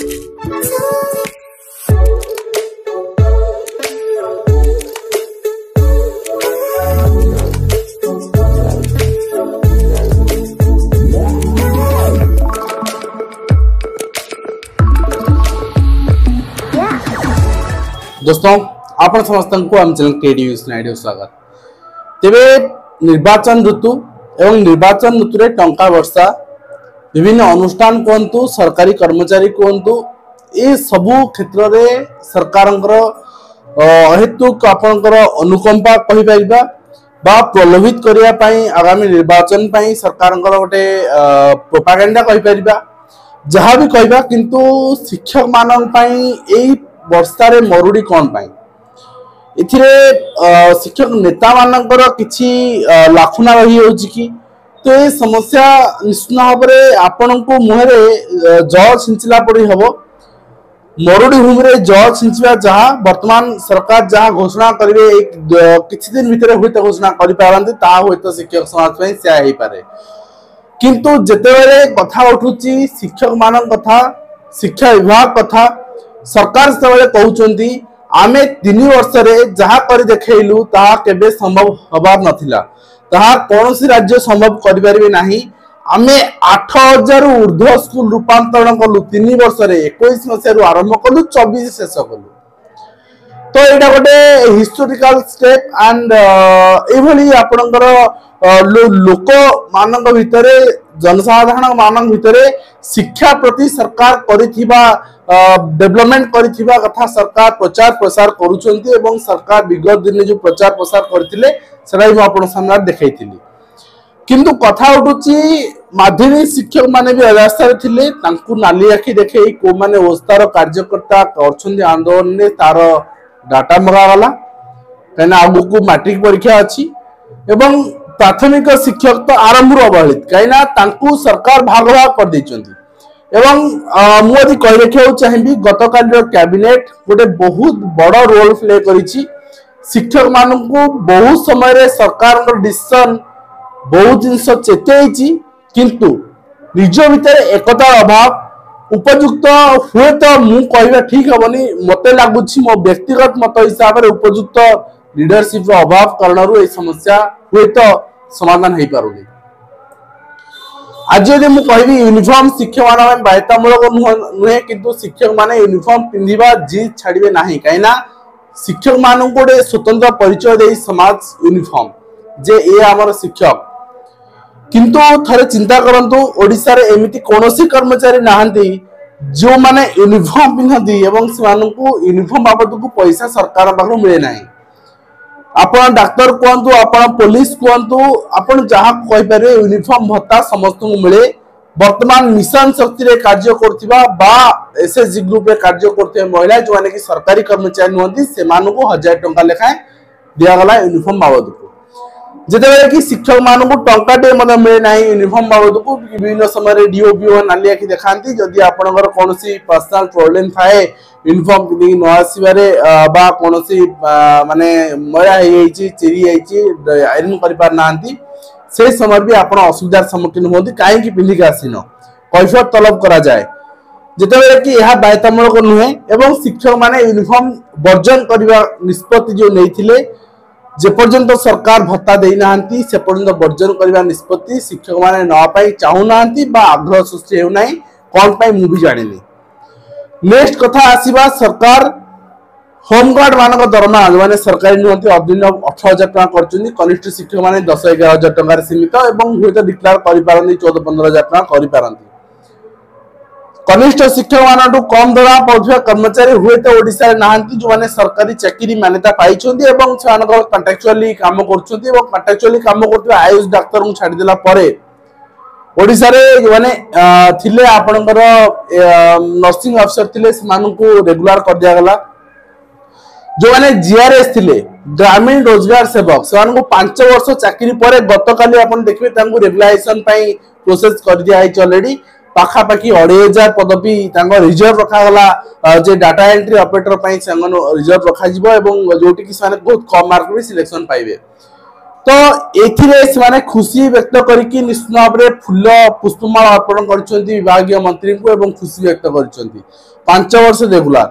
दोस्तों आपण समस्त को आम चैनल केडी स्वागत। तेबे निर्वाचन ऋतु एवं निर्वाचन ऋतु रे टंका वर्षा विभिन्न अनुष्ठान कहतु सरकारी कर्मचारी कहतु ए सबु क्षेत्र रे सरकारंकर अहेतुक आपनकर अनुकंपा कहि परिबा बा प्रलोभित करिया पई आगामी निर्वाचन पई सरकारंकर गोटे प्रोपागेंडा कहि परिबा जहां भी कहबा किंतु शिक्षक मानन पई एई वर्षा रे मरुड़ी कौन पाई इथिरे शिक्षक नेता मानकर किछि लाखुना रही होछि कि तो ये समस्या निश्चित भाव में आपण को मुहरे जल छिंचला पड़ी हबो। मरुड़ी भूमि रे जल छिंचबा जहा वर्तमान सरकार जहा घोषणा करिवे एक किछि दिन भितर होइत घोषणा करि पारंती ता होइत शिक्षक समाज पई से आइ पारे किंतु जेतेबेले कथा उठुची शिक्षक मानन कथा शिक्षा विभाग कथा सरकार से कहउचंती आमे 3 वर्ष रे जहा कर देखैलु ता केबे संभव हबार नथिला ता कोनोसी राज्य संभव करि परिबे नाही। आमे 8000 ऊर्ध्व स्कूल रूपांतरण कलु 3 वर्ष रे 21 मसिया रु आरंभ कलु 24 शेष कलु तो एटा गोटे हिस्टोरिकल स्टेप एंड एभली आपनकर लोक मानक भितरे जनसाधारण मानक भितरे शिक्षा प्रति सरकार करिथिबा डेवलपमेंट करिथिबा कथा सरकार प्रचार प्रसार करूछंती एवं सरकार विगत दिन जो प्रचार प्रसार करथिले सेटा भी आपण सामने देखैथिली किंतु कथा उठुची माध्यमिक शिक्षक माने भी अवस्था रे थिले तांकु नाली आखी देखे को माने ओस्तार कार्यकर्ता करछंती आंदोलन ने तार डाटा मगा वाला कना आगु को मैट्रिक परीक्षा अछि एवं प्राथमिक शिक्षक तो आरंभ अवहेलित कहीं तांकु सरकार भाग भाग कर देचंती एवं मुझे कही रखा चाहिए गतकाल कैबिनेट गोटे बहुत बड़ रोल प्ले करिछि शिक्षक मान को बहुत समय रे सरकार डिसीजन बहुत जिनस चेतई किंतु निज भितर एकता अभाव उपयुक्त हुए तो मु कहबा ठीक हेबनी मते लागुछि मो व्यक्तिगत मत हिसाब रे उपयुक्त लीडरशिप अभाव कारणरू ए समस्या हुए तो समाधान हो पारुनी। आज यदि मु कहबी यूनिफॉर्म शिक्षक मान बाध्यतामूलक नुहे किंतु शिक्षक माने यूनिफॉर्म पिंधिबा जीत छाड़िबे नाही काइना शिक्षक मान गोटे स्वतंत्र परिचय दे समाज यूनिफॉर्म जे ए हमर शिक्षक किंतु थरे चिंता करंतु ओडिसा रे एमिति कोनोसी कर्मचारी नाहंती जो माने यूनिफॉर्म पिंधती एवं सेमानकु यूनिफॉर्म बाबत को पैसा सरकार पाखु मिले नाही। आपण डॉक्टर कहतु आपण पुलिस कहतु आपण जहाँ कहि पारे यूनिफॉर्म भत्ता समस्त को मिले वर्तमान मिशन शक्ति रे कार्य करथिबा बा एसएसजी ग्रुप रे कार्य करथे महिला जो माने कि सरकारी कर्मचारी नहंती से मानको 1000 टंका लेखाए दिया गला यूनिफॉर्म बाबत को जेतेबेले कि शिक्षक मान को टंका दे मने मिले नाही यूनिफॉर्म बाबत को विभिन्न समय रे डीओपीओ नाली आखि देखांती जदि आपनकर कोनोसी पर्सनल प्रॉब्लम थाए यूनिफॉर्म किनी न आसीबारे बा कोनोसी माने मया हेइची चिरी हेइची आयरन करि पार नांती से समय भी आपण असुविधार सम्मुखीन होती काहे कि पिंधि के आसीन कैफियत तलब करा जाए जेतेबेले कि यह बाध्यतामूलक नुहे एवं शिक्षक माने यूनिफॉर्म वर्जन करबा निष्पत्ति जो नैथिले जे पर्यंत सरकार भत्ता देई नांती से पर्यंत वर्जन करबा निष्पत्ति शिक्षक माने न पाई चाहू नांती बा आग्रह सृष्टि हेउ नाही कोन पाई मु भी जानिनी। नेक्स्ट कथा आसीबा सरकार होमगार्ड मानक दरमा माने सरकारी नुहंती अधीन 18000 टका करचुनी कनिष्ठ शिक्षक माने 10-11,000 टका रे सीमित एवं हुए तो डिक्लेयर करि पारंती 14-15,000 टका करि पारंती कनिष्ठ शिक्षक मानटू कम दरा पहुंचबा कर्मचारी हुए तो ओडिसा रे नाहंती जो माने सरकारी चाकरी मान्यता पाइछोंती एवं छानकर कॉन्ट्रैक्चुअली काम करछोंती एवं कॉन्ट्रैक्चुअली काम करथबा आयुष डाक्टर को छाडी देला परे ओडिसा रे माने थिले आपनकर नर्सिंग अफसर थिले मानकू रेगुलर कर दिया गला जो माने जीआरएस थिले ग्रामीण रोजगार सेवक से मानकू 5 वर्ष चाकरी परे गतकाली आपण देखबे तांकू रेगुलाइजेशन पई प्रोसेस कर दिया है ऑलरेडी पाखा पाखी 2,500 पदवी तांको रिजर्व रखा गला जे डाटा एंट्री ऑपरेटर पई संगन रिजर्व रखा जिवो एवं जोटी कि साने बहुत कम मार्क रे सिलेक्शन पाइबे तो एथिरे खुशी व्यक्त करके निश्चित भाव में फूल पुष्पमाल अर्पण कर विभाग मंत्री को एवं खुशी व्यक्त कर 5 वर्ष रेगुलर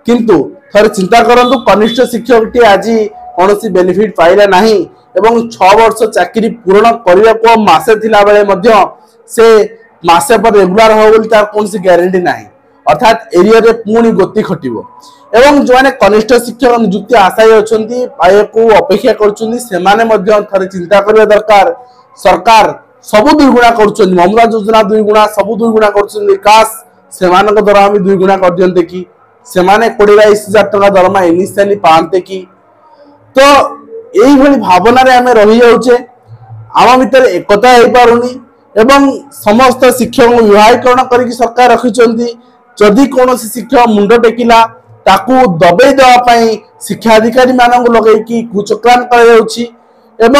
किंतु थोड़े चिंता करंतु कनिष्ठ शिक्षक टी आज कौन बेनिफिट पाइला नहीं एवं 6 वर्ष चाकरी पूर्ण करने को मासे थिला बेले मध्य से मासे पर रेगुलर हो बोली तार कौन ग्यारंटी नहीं अर्थात एरिया रे पुणी गति खटिबो एवं जो माने कनिष्ठ शिक्षक नियुक्ति आशायी अछंती पायको अपेक्षा करछंती सेमाने मध्य थरे चिंता करबा दरकार सरकार सब दुईगुणा करछंती ममता योजना दुईगुणा सब दुईगुणा करछंती काश सेमानक द्वारा हम दुईगुणा कर दियंते कि सेमाने 20-22,000 टका दरमा इनिशियली पाते कि तो यही भली भावना रे आमे रही जाउचे आम भीतर एकता हो पारुनी एवं समस्त शिक्षक विभागीकरण करके सरकार रखिछंती जदि कौन शिक्षक मुंड टेकिला ताकू दबे देवाई शिक्षा अधिकारी मान लगे कुचक्रांत कर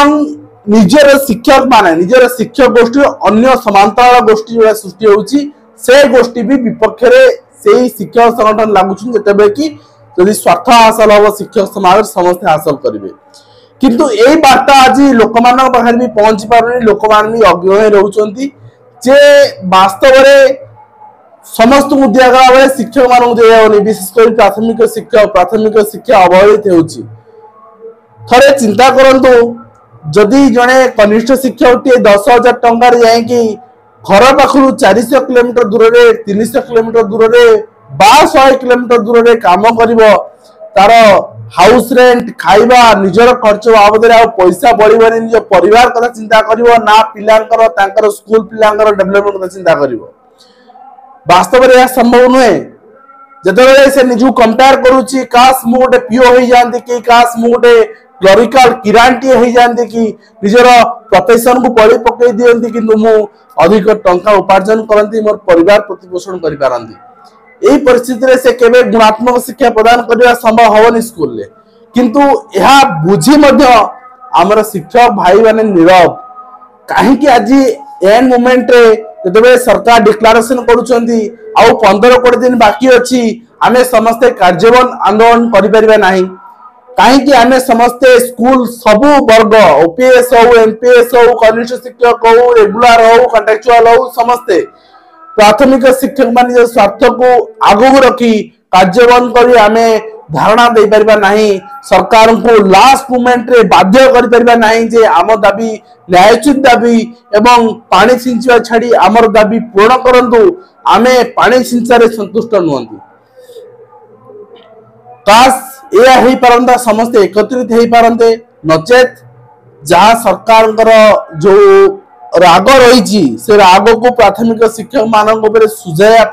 निजर शिक्षक माने निजर शिक्षक गोष्ठी अन्य समांतर गोष्ठी जो सृष्टि होउची से गोष्ठी भी विपक्ष से शिक्षक संगठन लगुच जिते कि जदि स्वार्थ हासिल हम शिक्षक समाज समस्ते हासिल करेंगे किंतु यही बार्ता आज लोक पाखे भी पहुंची पारे लोक भी अग्रह रोचे जे वास्तव में समस्त को दिगला बेले शिक्षक मान दिगनी विशेषकर प्राथमिक शिक्षा अवहेलित होउची थरे चिंता करंतु जदि जड़े कनिष्ठ शिक्षक टे 10,000 टंकार जाकि घर पाखु 400 किलोमीटर दूर रे 300 किलोमीटर दूर रे 100 किलोमीटर दूर रे काम करिवो तार हाउस रेंट खाइबा निजर खर्च बाबद पैसा बढ़िबनी निज परिवार कथा चिंता करिवो ना पिलांकर तांकर स्कूल पिलांकर डेवलपमेंट कथा चिंता करिवो वास्तव में यह संभव नुहे जिते से निजू कंपेयर करुच्ची काश मु गोटे पीओ हो जाती कि काश मु गोटे क्लरिकल किरांटी हो जाती कि निजर प्रोफेशन को बड़ी पकई दियंती किंतु मु अधिक टंका उपार्जन करती मोर परिवार प्रतिपोषण कर पारंती यही परिस्थिति रे से केबे गुणात्मक शिक्षा प्रदान करने संभव होनी स्कूल ले किंतु यह बुझी मध्य आमर शिक्षक भाई माने नीरव कहीं आज एंड मोमेंट रे जब सरकार डिक्लारेशन करुँच आउ 15-20 दिन बाकी अच्छी आम समस्ते कार्यबंद आंदोलन करें ना कहीं आम समस्ते स्कूल सबु वर्ग ओपीएस हो एमपीएस हो कनिष्ठ शिक्षक हो रेगुलर हो कंट्राक्चुअल हो समस्ते प्राथमिक शिक्षक मान स्वार्थ को आगू रखी कार्यबंद कर आम धारणा दे पारिबा नहीं सरकार को लास्ट मोमेंट रे बाध्य कर पारिबा नहीं जे आम दाबी न्यायोचित दाबी एवं पानी सिंचवा छाड़ी आमर दाबी पूर्ण करंतु आमे पानी सिंचारे संतुष्ट नुहंती काश यह हो पारंता समस्त एकत्रित हो पारंते नचेत जहाँ सरकार जो राग रही से राग को प्राथमिक शिक्षक मान सुझाया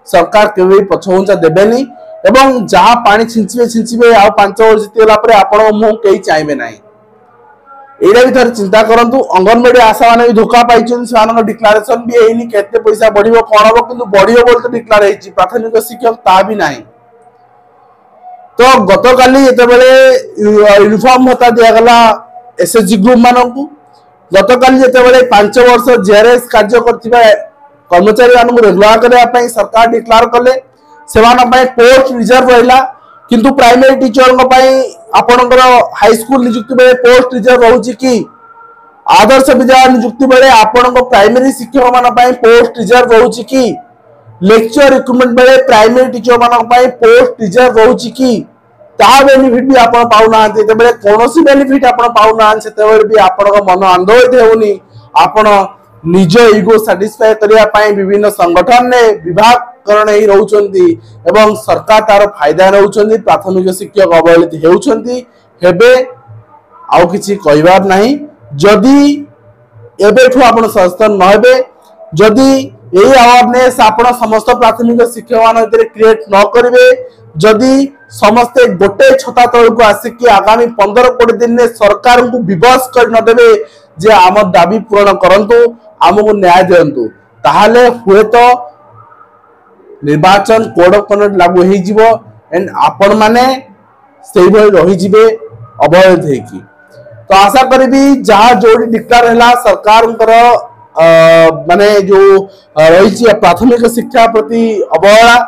सरकार केवे पछघुंचा देबेनी एवं जहाँ पानी छिंचिबे आ 5 वर्ष जीतगला आपण मुह कई चाहबे ना एटा भी थोड़े चिंता करंतु अंगनवाड़ी आशा माने भी धोखा पाई डिक्लारेशन भी है केते पैसा बढ़िबो कोन हो किंतु बढ़िबो बोल तो डिक्लेयर है प्राथमिक शिक्षक ता भी नहीं तो गतकाली जेतेबेले यूनिफॉर्म भत्ता दियागला एसएचजी ग्रुप मानकू गतकाली जेतेबेले 5 वर्ष जेआरएस कार्य करथिबा कर्मचारी मानकू रेगुलर करबा सरकार डिक्लेयर कले सेमाना पोस्ट रिजर्व रहा किंतु प्राइमरी टीचर आपणकर हाई स्कूल नियुक्ति बेले पोस्ट रिजर्व रोचे कि आदर्श विद्यालय नियुक्ति बेले आपण प्राइमरी शिक्षक मान पोस्ट रिजर्व रोचे कि लेक्चर रिक्रुटमेंट बेले प्राइमरी टीचर मान पोस्ट रिजर्व रोचे कि बेनिफिट भी आप पाऊना कौन बेनिफिट आप पाऊना भी आपण मन आंदोलित होनी आपण निज इगो साटिस्फाई करने विभिन्न संगठन ने विभागकरण ही रोचंती एवं सरकार तार फायदा रोचंती प्राथमिक शिक्षक अवहेलित हेबे आउ किछि कहबार नहीं जदि एबेठु आपण सचेतन न हेबे जदि यही अवेयरनेस आपण समस्त प्राथमिक शिक्षक मान भीतर क्रिएट न करिवे जदि समस्ते गोटे छता तल को आसिक आगामी 15-20 दिन में सरकार को विवश कर न देबे जे आम दाबी पूरण करंतु आमको न्याय दिंतु ताहले हुए तो निर्वाचन कोड ऑफ कंडक्ट लागू हो जिवो एंड आपण माने सेही भली रही जिवे अवहेलित हेकी तो आशा करी जहाँ जो डिक्लेयर है सरकार माने जो रही प्राथमिक शिक्षा प्रति अवहेला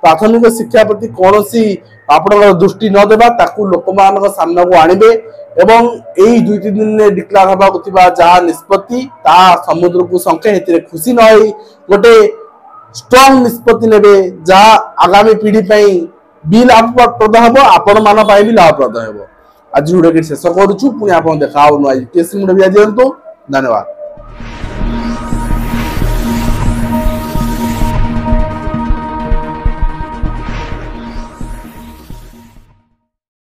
प्राथमिक शिक्षा प्रति कौन आपणकर दृष्टि न देबा ताकू लोकमान सामना को आनिबे एवं एई 2-3 दिन ने डिक्लेयर हबा कुतिबा जहा निष्पत्ति ता समुद्र को संके हेतिरे खुशी न होई गोटे स्ट्रांग निष्पत्ति नेबे जहा आगामी पीढ़ी पई भी लाभप्रद हबो आपण मान पई भी लाभप्रद हबो। आज वीडियो के शेष करूछु पुनी आपण देखा नुआ टीएससी वीडियो दियंतु। धन्यवाद।